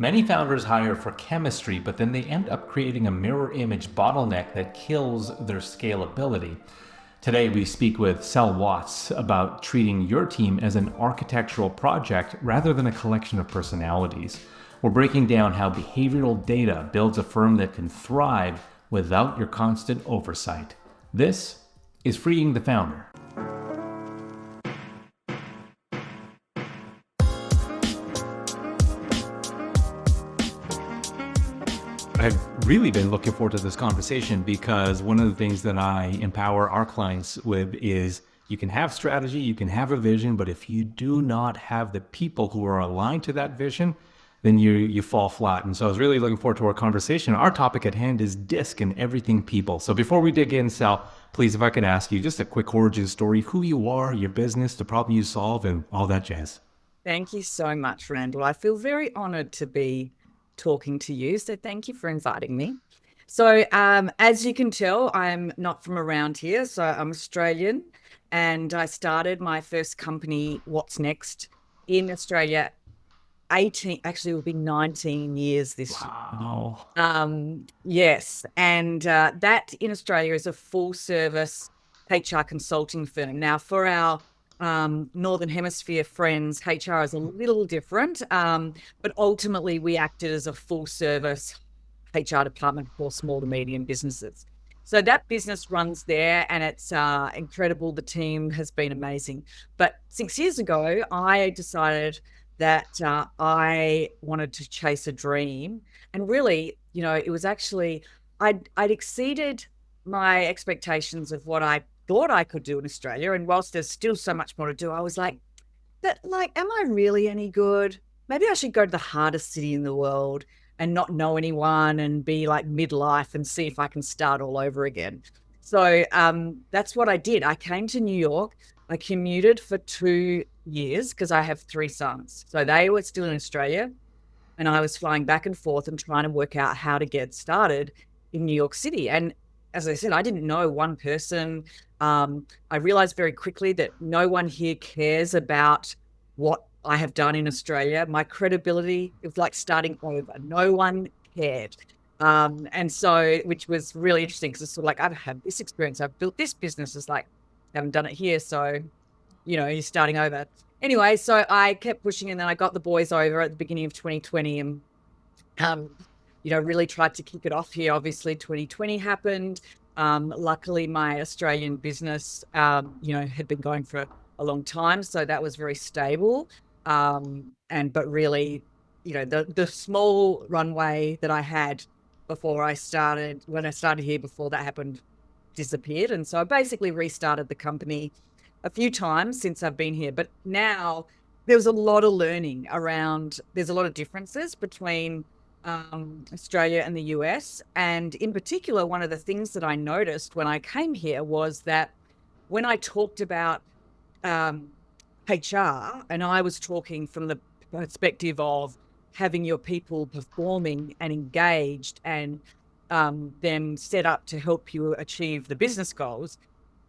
Many founders hire for chemistry, but then they end up creating a mirror image bottleneck that kills their scalability. Today, we speak with Sel Watts about treating your team as an architectural project rather than a collection of personalities. We're breaking down how behavioral data builds a firm that can thrive without your constant oversight. This is Freeing the Founder. I've really been looking forward to this conversation because one of the things that I empower our clients with is you can have strategy, you can have a vision, but if you do not have the people who are aligned to that vision, then you fall flat. And so I was really looking forward to our conversation. Our topic at hand is DISC and everything people. So before we dig in, Sal, please, if I could ask you just a quick origin story, who you are, your business, the problem you solve, and all that jazz. Thank you so much, Randall. I feel very honored to be talking to you. So thank you for inviting me. So as you can tell, I'm not from around here. So I'm Australian, and I started my first company, What's Next, in Australia 18, actually it will be 19 years this year. Wow. Yes. And that in Australia is a full service HR consulting firm. Now, for our Northern Hemisphere friends, HR is a little different, but ultimately we acted as a full service HR department for small to medium businesses. So that business runs there, and it's incredible. The team has been amazing. But 6 years ago, I decided that I wanted to chase a dream. And really, it was actually, I'd exceeded my expectations of what I thought I could do in Australia. And whilst there's still so much more to do, I was like, am I really any good? Maybe I should go to the hardest city in the world and not know anyone and be like midlife and see if I can start all over again. So that's what I did. I came to New York. I commuted for 2 years because I have 3 sons. So they were still in Australia, and I was flying back and forth and trying to work out how to get started in New York City. And as I said, I didn't know one person. I realized very quickly that no one here cares about what I have done in Australia. My credibility is like starting over. No one cared. And so, which was really interesting because it's sort of like, I've had this experience. I've built this business. It's like, I haven't done it here. So, you're starting over. Anyway, so I kept pushing, and then I got the boys over at the beginning of 2020 and, really tried to kick it off here. Obviously, 2020 happened. Luckily, my Australian business, had been going for a long time. So that was very stable. But really, the small runway that I had when I started here before that happened, disappeared. And so I basically restarted the company a few times since I've been here. But now there's a lot of learning around, there's a lot of differences between Australia and the US. And in particular, one of the things that I noticed when I came here was that when I talked about HR, and I was talking from the perspective of having your people performing and engaged and them set up to help you achieve the business goals,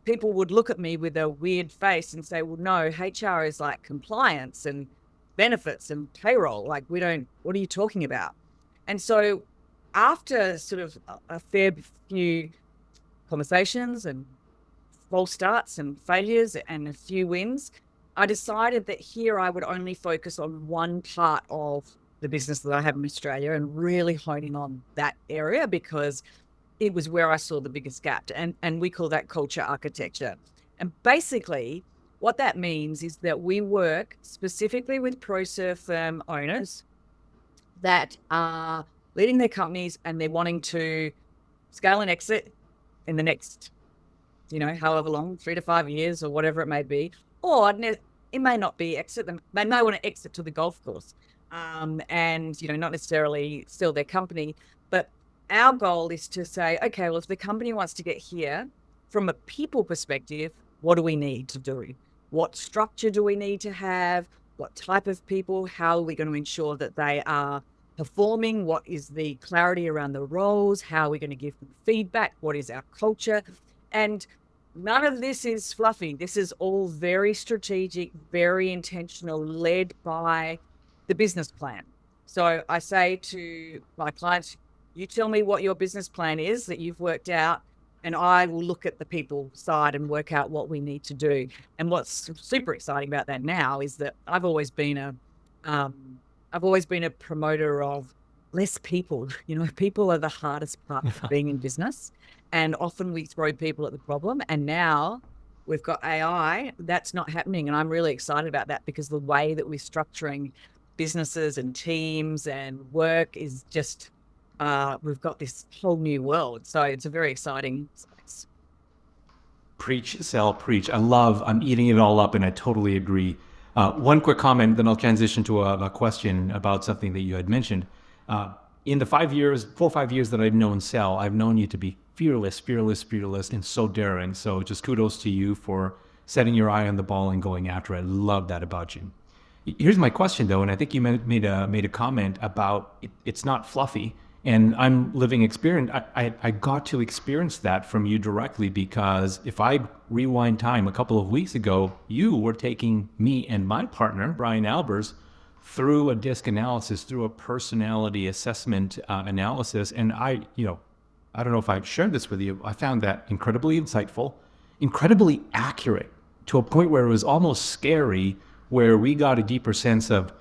people would look at me with a weird face and say, well, no, HR is like compliance and benefits and payroll. Like, what are you talking about? And so after sort of a fair few conversations and false starts and failures and a few wins, I decided that here I would only focus on one part of the business that I have in Australia and really honing on that area because it was where I saw the biggest gap. And we call that culture architecture. And basically what that means is that we work specifically with pro-serve firm owners that are leading their companies and they're wanting to scale and exit in the next, however long, 3 to 5 years or whatever it may be. Or it may not be exit. They may want to exit to the golf course and, not necessarily sell their company. But our goal is to say, okay, well, if the company wants to get here from a people perspective, what do we need to do? What structure do we need to have? What type of people? How are we going to ensure that they are performing? What is the clarity around the roles? How are we going to give them feedback? What is our culture? And none of this is fluffy. This is all very strategic, very intentional, led by the business plan. So I say to my clients, you tell me what your business plan is that you've worked out, and I will look at the people side and work out what we need to do. And what's super exciting about that now is that um, I've always been a promoter of less people. You know, people are the hardest part of being in business, and often we throw people at the problem. And now we've got AI, that's not happening. And I'm really excited about that because the way that we're structuring businesses and teams and work is just, we've got this whole new world. So it's a very exciting space. Preach, sell, preach. I'm eating it all up and I totally agree. One quick comment, then I'll transition to a question about something that you had mentioned. In the 5 years, 4 or 5 years that I've known Sal, I've known you to be fearless, fearless, fearless, and so daring. So just kudos to you for setting your eye on the ball and going after it. I love that about you. Here's my question though, and I think you made a comment about it's not fluffy. And I'm living experience. I got to experience that from you directly because if I rewind time a couple of weeks ago, you were taking me and my partner Brian Albers through a disc analysis, through a personality assessment analysis, and I don't know if I've shared this with you. I found that incredibly insightful, incredibly accurate to a point where it was almost scary, where we got a deeper sense of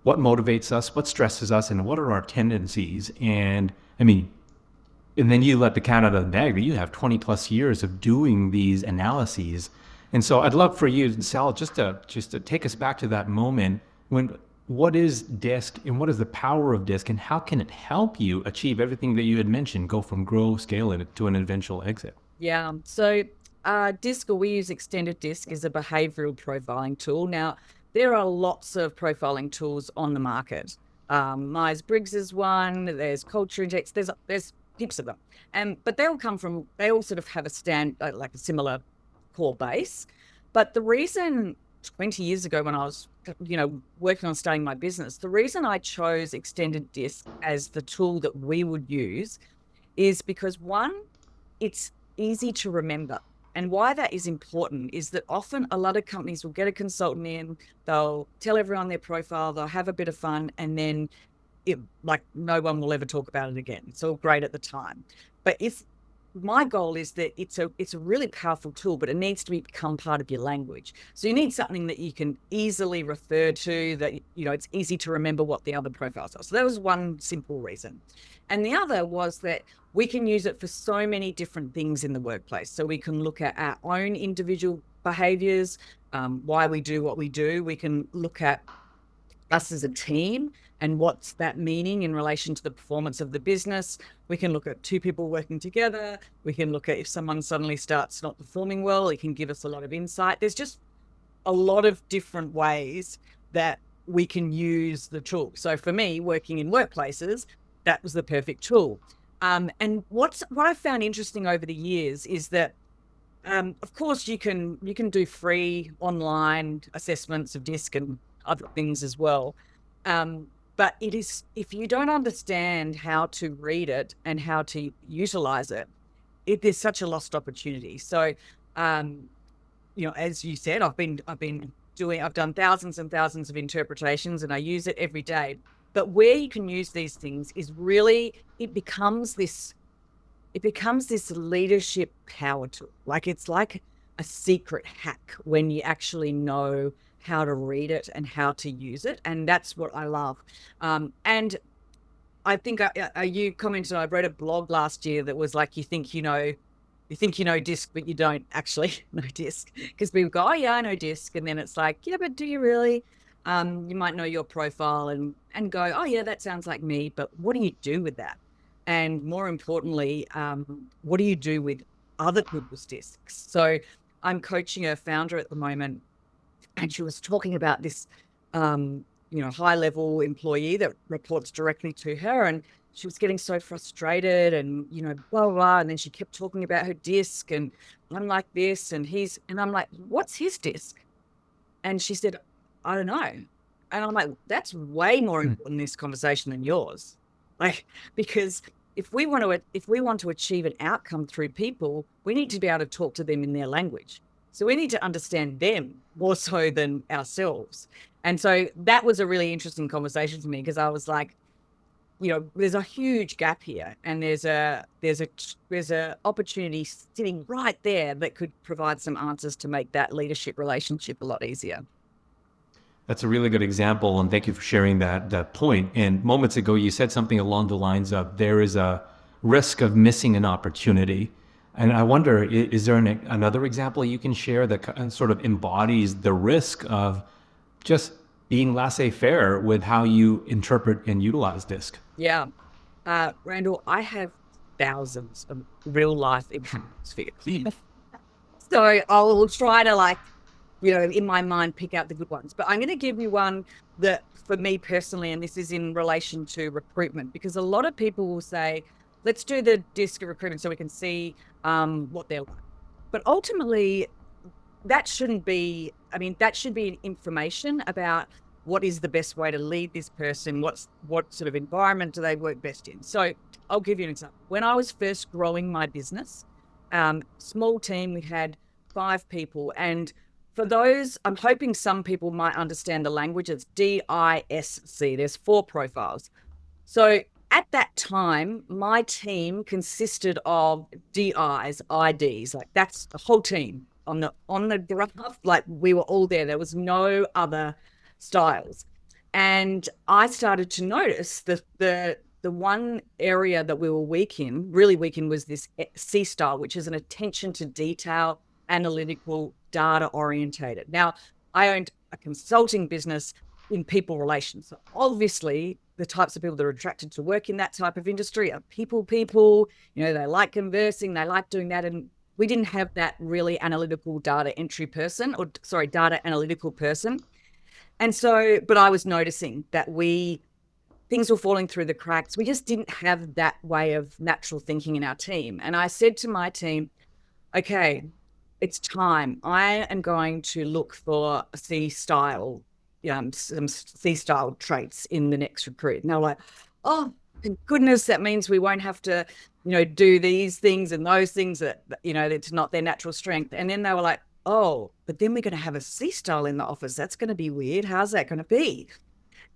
what motivates us, what stresses us, and what are our tendencies. And I mean, and then you let the cat out of the bag. You have 20 plus years of doing these analyses. And so I'd love for you, Sal, just to take us back to that moment when what is DISC and what is the power of DISC and how can it help you achieve everything that you had mentioned, go from grow, scale it to an eventual exit? Yeah. So DISC, or we use extended DISC, is a behavioral profiling tool. Now, there are lots of profiling tools on the market. Myers-Briggs is one. There's Culture Index. There's heaps of them, but they all sort of have like a similar core base. But the reason 20 years ago when I was, working on starting my business, the reason I chose extended DISC as the tool that we would use is because one, it's easy to remember. And why that is important is that often a lot of companies will get a consultant in, they'll tell everyone their profile, they'll have a bit of fun, and then like no one will ever talk about it again. It's all great at the time. But if my goal is that it's a really powerful tool, but it needs to become part of your language. So you need something that you can easily refer to, that it's easy to remember what the other profiles are. So that was one simple reason. And the other was that we can use it for so many different things in the workplace. So we can look at our own individual behaviors, why we do what we do. We can look at us as a team and what's that meaning in relation to the performance of the business. We can look at two people working together. We can look at if someone suddenly starts not performing well, it can give us a lot of insight. There's just a lot of different ways that we can use the tool. So for me, working in workplaces, that was the perfect tool. And what I found interesting over the years is that, of course, you can do free online assessments of DISC and other things as well. But it is, if you don't understand how to read it and how to utilize it, there's such a lost opportunity. So, as you said, I've done thousands and thousands of interpretations and I use it every day. But where you can use these things is really, it becomes this leadership power tool. Like it's like a secret hack when you actually know how to read it and how to use it. And that's what I love. And I think you commented, I wrote a blog last year that was like, you think you know DISC, but you don't actually know DISC, because people go, oh yeah, I know DISC. And then it's like, yeah, but do you really? You might know your profile and go, oh yeah, that sounds like me, but what do you do with that? And more importantly, what do you do with other people's DISCs? So I'm coaching a founder at the moment, and she was talking about this, high level employee that reports directly to her. And she was getting so frustrated and, blah, blah, blah. And then she kept talking about her DISC, and I'm like this, and I'm like, what's his DISC? And she said, I don't know. And I'm like, that's way more important in this conversation than yours. Like, because if we want to achieve an outcome through people, we need to be able to talk to them in their language. So we need to understand them more so than ourselves. And so that was a really interesting conversation to me, because I was like, there's a huge gap here, and there's a opportunity sitting right there that could provide some answers to make that leadership relationship a lot easier. That's a really good example, and thank you for sharing that point. And moments ago, you said something along the lines of there is a risk of missing an opportunity. And I wonder, is there another example you can share that sort of embodies the risk of just being laissez-faire with how you interpret and utilize DISC? Yeah. Randall, I have thousands of real life examples for you. So I'll try to, like, in my mind, pick out the good ones. But I'm going to give you one that, for me personally, and this is in relation to recruitment, because a lot of people will say, let's do the DISC of recruitment so we can see what they're like. But ultimately, that shouldn't be, that should be an information about what is the best way to lead this person, what sort of environment do they work best in. So I'll give you an example. When I was first growing my business, small team, we had 5 people. And for those, I'm hoping some people might understand the language. It's DISC. There's 4 profiles. So at that time, my team consisted of DIs, IDs, like that's the whole team on the graph. Like, we were all there. There was no other styles. And I started to notice the one area that we were really weak in, was this C style, which is an attention to detail, analytical, data orientated. Now, I owned a consulting business in people relations. So obviously, the types of people that are attracted to work in that type of industry are people. They like conversing, they like doing that. And we didn't have that really analytical data analytical person. And so, but I was noticing that things were falling through the cracks. We just didn't have that way of natural thinking in our team. And I said to my team, okay, it's time. I am going to look for some C style traits in the next recruit. And they were like, oh, thank goodness, that means we won't have to, do these things and those things that, it's not their natural strength. And then they were like, oh, but then we're going to have a C style in the office. That's going to be weird. How's that going to be?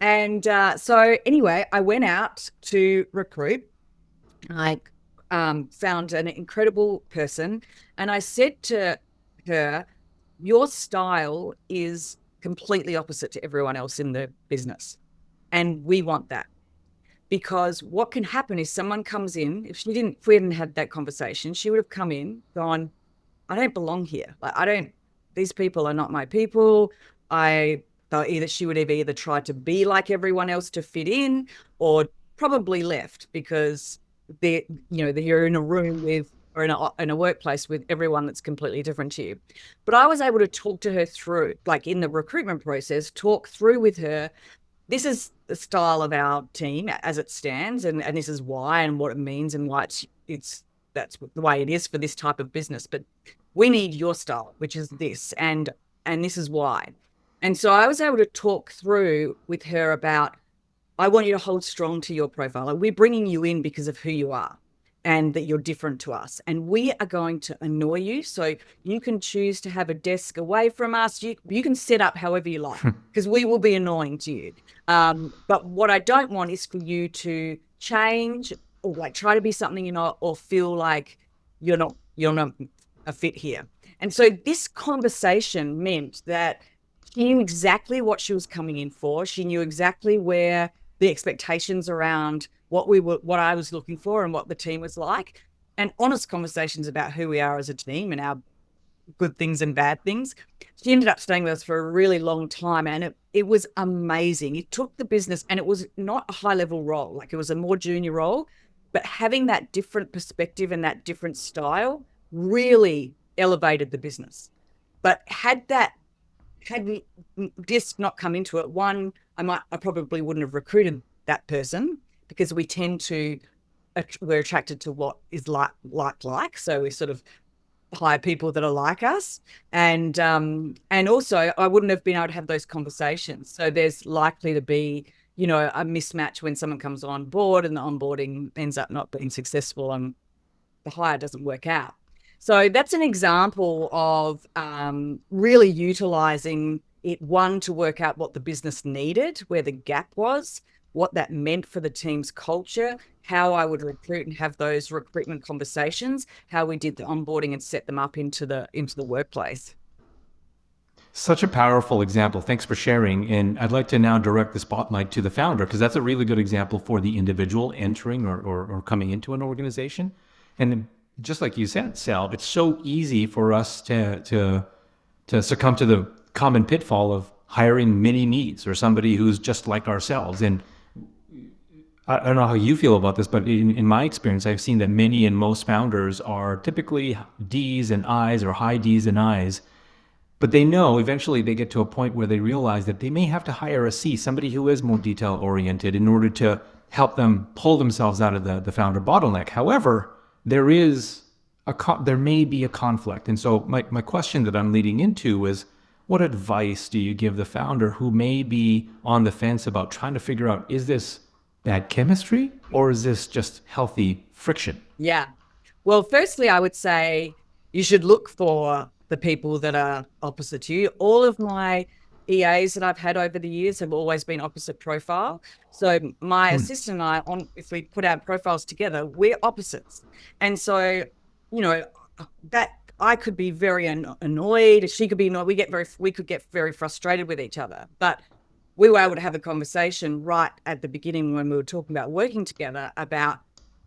And so anyway, I went out to recruit. I found an incredible person, and I said to her, your style is completely opposite to everyone else in the business. And we want that, because what can happen is someone comes in, if we hadn't had that conversation, she would have come in, gone, I don't belong here. Like, these people are not my people. She would have either tried to be like everyone else to fit in, or probably left because you're in a room with, or in a workplace with everyone that's completely different to you. But I was able to talk to her through, like in the recruitment process, talk through with her, this is the style of our team as it stands, and this is why, and what it means, and why that's the way it is for this type of business. But we need your style, which is this, and this is why. And so I was able to talk through with her about, I want you to hold strong to your profile. Like, we're bringing you in because of who you are and that you're different to us. And we are going to annoy you. So you can choose to have a desk away from us. You can set up however you like, because we will be annoying to you. But what I don't want is for you to change, or like try to be something you're not, or feel like you're not a fit here. And so this conversation meant that she knew exactly what she was coming in for. She knew exactly where the expectations around what I was looking for and what the team was like, and honest conversations about who we are as a team and our good things and bad things. She ended up staying with us for a really long time, and it was amazing. It took the business, and it was not a high level role, like it was a more junior role, but having that different perspective and that different style really elevated the business. But had DISC not come into it, one, I probably wouldn't have recruited that person, because we're attracted to what is like. So we sort of hire people that are like us, and also I wouldn't have been able to have those conversations. So there's likely to be, a mismatch when someone comes on board and the onboarding ends up not being successful and the hire doesn't work out. So that's an example of really utilizing it, one, to work out what the business needed, where the gap was, what that meant for the team's culture, how I would recruit and have those recruitment conversations, how we did the onboarding and set them up into the workplace. Such a powerful example. Thanks for sharing. And I'd like to now direct the spotlight to the founder, because that's a really good example for the individual entering or coming into an organization. And just like you said, Sal, it's so easy for us to succumb to the common pitfall of hiring mini needs or somebody who's just like ourselves. And I don't know how you feel about this, but in my experience, I've seen that many and most founders are typically D's and I's or high D's and I's, but they know eventually they get to a point where they realize that they may have to hire a C, somebody who is more detail oriented, in order to help them pull themselves out of the founder bottleneck. However, there may be a conflict. And so my question that I'm leading into is, what advice do you give the founder who may be on the fence about trying to figure out, is this bad chemistry or is this just healthy friction? Yeah. Well, firstly, I would say you should look for the people that are opposite to you. All of my EAs that I've had over the years have always been opposite profile. So my assistant and I, if we put our profiles together, we're opposites. And so, you know, that I could be very annoyed. She could be annoyed. We could get very frustrated with each other. But we were able to have a conversation right at the beginning when we were talking about working together about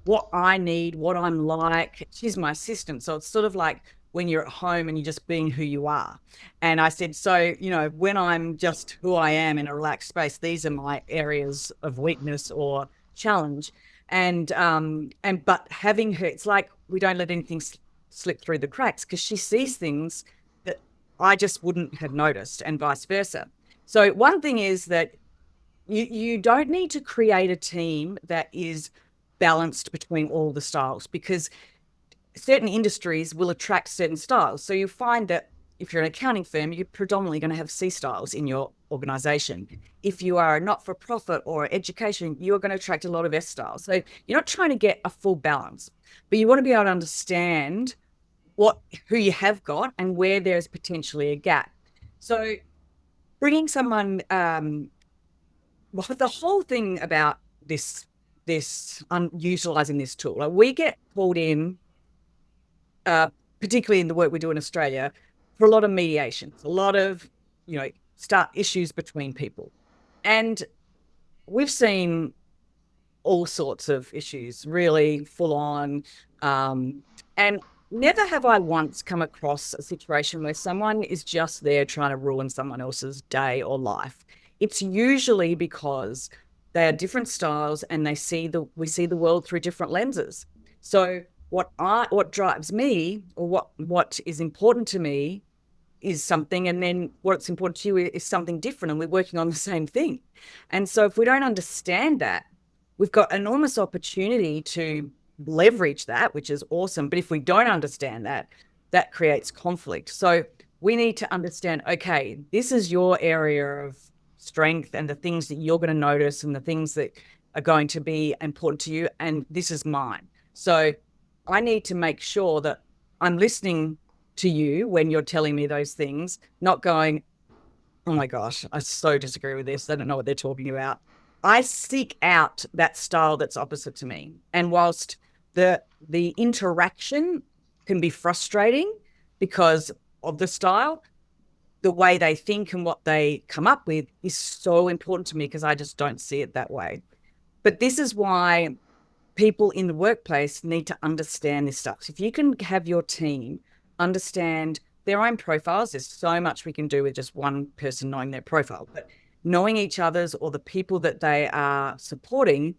what I need, what I'm like. She's my assistant. So it's sort of like when you're at home and you're just being who you are. And I said, so, when I'm just who I am in a relaxed space, these are my areas of weakness or challenge. But having her, it's like we don't let anything slip through the cracks, because she sees things that I just wouldn't have noticed, and vice versa. So one thing is that you don't need to create a team that is balanced between all the styles, because certain industries will attract certain styles. So you find that if you're an accounting firm, you're predominantly going to have C styles in your organization. If you are a not-for-profit or education, you're going to attract a lot of S styles. So you're not trying to get a full balance, but you want to be able to understand who you have got and where there's potentially a gap. So bringing someone, well, the whole thing about utilizing this tool, like, we get pulled in, particularly in the work we do in Australia, for a lot of mediations, a lot of, start issues between people. And we've seen all sorts of issues, really full on. And never have I once come across a situation where someone is just there trying to ruin someone else's day or life. It's usually because they are different styles and we see the world through different lenses. So what drives me, or what is important to me, is something, and then what's important to you is something different, and we're working on the same thing. And so if we don't understand that, we've got enormous opportunity to leverage that, which is awesome. But if we don't understand that, that creates conflict. So we need to understand, okay, this is your area of strength and the things that you're going to notice and the things that are going to be important to you, and this is mine. So I need to make sure that I'm listening to you when you're telling me those things, not going, oh my gosh, I so disagree with this. They don't know what they're talking about. I seek out that style that's opposite to me. And whilst the interaction can be frustrating because of the style, the way they think and what they come up with is so important to me, because I just don't see it that way. But this is why people in the workplace need to understand this stuff. So if you can have your team understand their own profiles, there's so much we can do with just one person knowing their profile, but knowing each other's, or the people that they are supporting,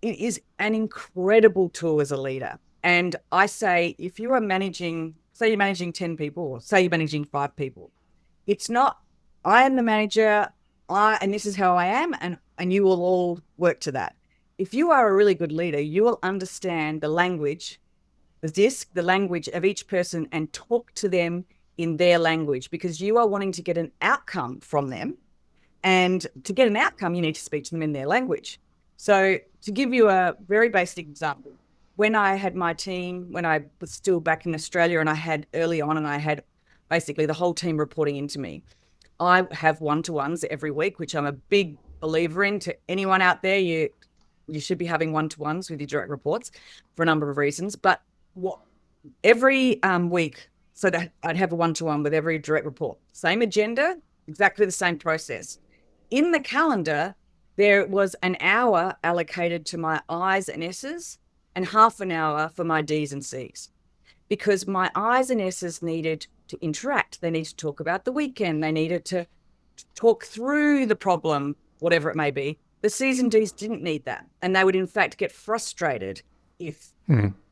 it is an incredible tool as a leader. And I say, if you are say you're managing 10 people, or say you're managing 5 people, it's not, I am the manager, and this is how I am, and you will all work to that. If you are a really good leader, you will understand the language, the language of each person, and talk to them in their language, because you are wanting to get an outcome from them. And to get an outcome, you need to speak to them in their language. So to give you a very basic example, when I had my team, when I was still back in Australia and I had early on and I had basically the whole team reporting into me, I have one-to-ones every week, which I'm a big believer in. To anyone out there, you should be having one-to-ones with your direct reports for a number of reasons. But what every week, so that I'd have a one-to-one with every direct report, same agenda, exactly the same process. In the calendar, there was an hour allocated to my I's and S's and half an hour for my D's and C's, because my I's and S's needed to interact. They needed to talk about the weekend. They needed to talk through the problem, whatever it may be. The C's and D's didn't need that. And they would, in fact, get frustrated if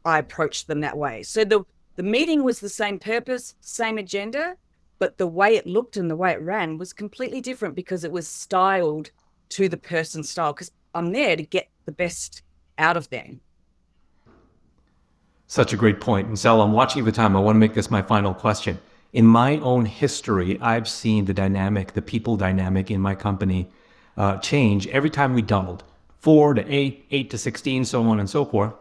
I approached them that way. So the meeting was the same purpose, same agenda, but the way it looked and the way it ran was completely different because it was styled to the person's style, because I'm there to get the best out of them. Such a great point. And Sal, I'm watching the time. I want to make this my final question. In my own history, I've seen the dynamic, the people dynamic in my company change every time we doubled 4 to 8, 8 to 16, so on and so forth.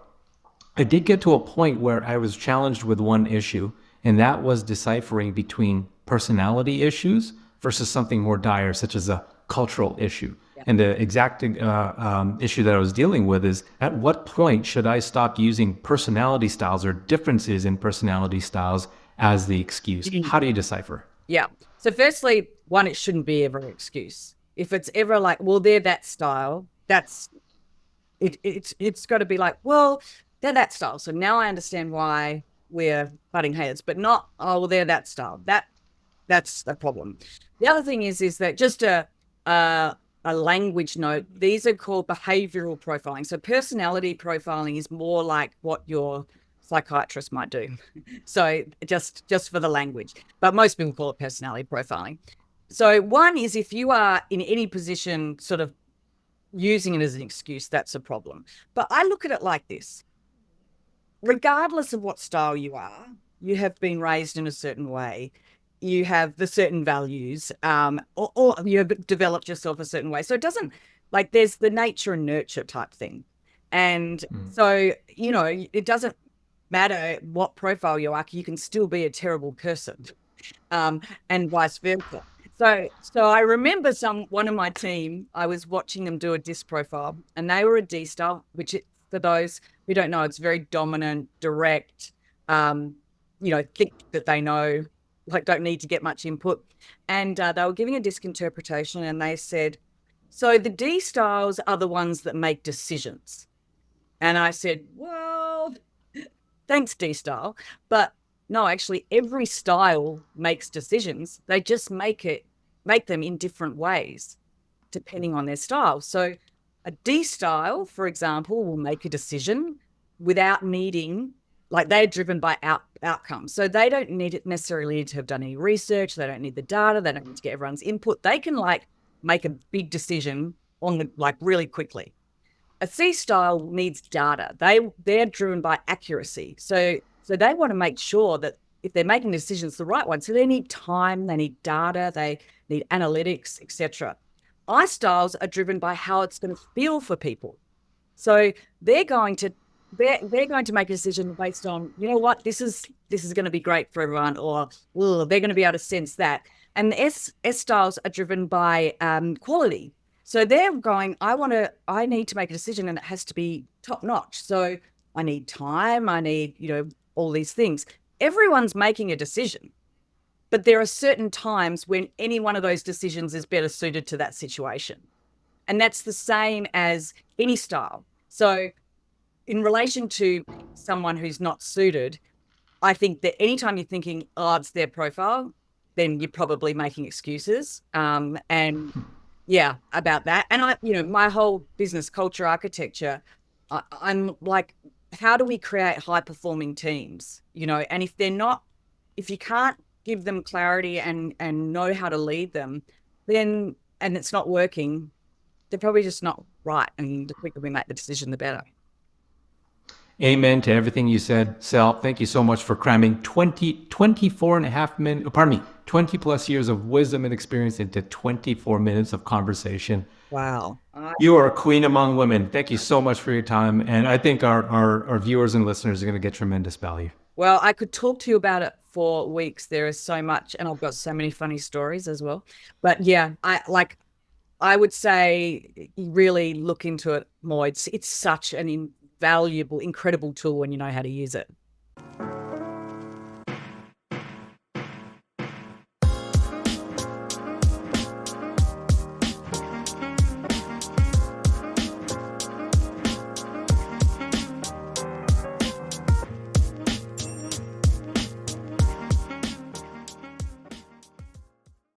I did get to a point where I was challenged with one issue, and that was deciphering between personality issues versus something more dire, such as a cultural issue. And the exact issue that I was dealing with is, at what point should I stop using personality styles or differences in personality styles as the excuse? How do you decipher? Yeah. So firstly, one, it shouldn't be ever an excuse. If it's ever like, well, they're that style, that's it. It's got to be like, well, they're that style. So now I understand why we're butting heads, but not, oh, well, they're that style. That's the problem. The other thing is that just a language note, these are called behavioral profiling. So personality profiling is more like what your psychiatrist might do. So just for the language, but most people call it personality profiling. So one is, if you are in any position sort of using it as an excuse, that's a problem. But I look at it like this. Regardless of what style you are, you have been raised in a certain way. You have the certain values, or you have developed yourself a certain way. So it doesn't, like, there's the nature and nurture type thing. And so, it doesn't matter what profile you are, you can still be a terrible person, and vice versa. So I remember one of my team, I was watching them do a DISC profile, and they were a D style, which for those who don't know, it's very dominant, direct, think that they know, like, don't need to get much input. And they were giving a DISC interpretation, and they said, so the D styles are the ones that make decisions. And I said, well, thanks, D style. But no, actually, every style makes decisions. They just make them in different ways, depending on their style. So a D style, for example, will make a decision without needing, like, they're driven by outcomes. So they don't necessarily need to have done any research. They don't need the data. They don't need to get everyone's input. They can, like, make a big decision really quickly. A C style needs data. They're driven by accuracy. So they want to make sure that if they're making decisions, the right one. So they need time, they need data, they need analytics, etc. I styles are driven by how it's going to feel for people. So they're going to make a decision based on, you know what, this is going to be great for everyone, or they're going to be able to sense that. And the S styles are driven by quality. So they're going, I need to make a decision, and it has to be top notch. So I need time, I need, all these things. Everyone's making a decision, but there are certain times when any one of those decisions is better suited to that situation. And that's the same as any style. So in relation to someone who's not suited, I think that anytime you're thinking, oh, it's their profile, then you're probably making excuses. About that. And my whole business culture architecture, I'm like, how do we create high performing teams? And if you can't give them clarity and know how to lead them, then, and it's not working, they're probably just not right. And the quicker we make the decision, the better. Amen to everything you said, Sal. Thank you so much for cramming 24 and a half minutes, 20 plus years of wisdom and experience into 24 minutes of conversation. Wow. You are a queen among women. Thank you so much for your time. And I think our viewers and listeners are going to get tremendous value. Well, I could talk to you about it for weeks. There is so much, and I've got so many funny stories as well. But yeah, I would say really look into it more. It's such an invaluable, incredible tool when you know how to use it.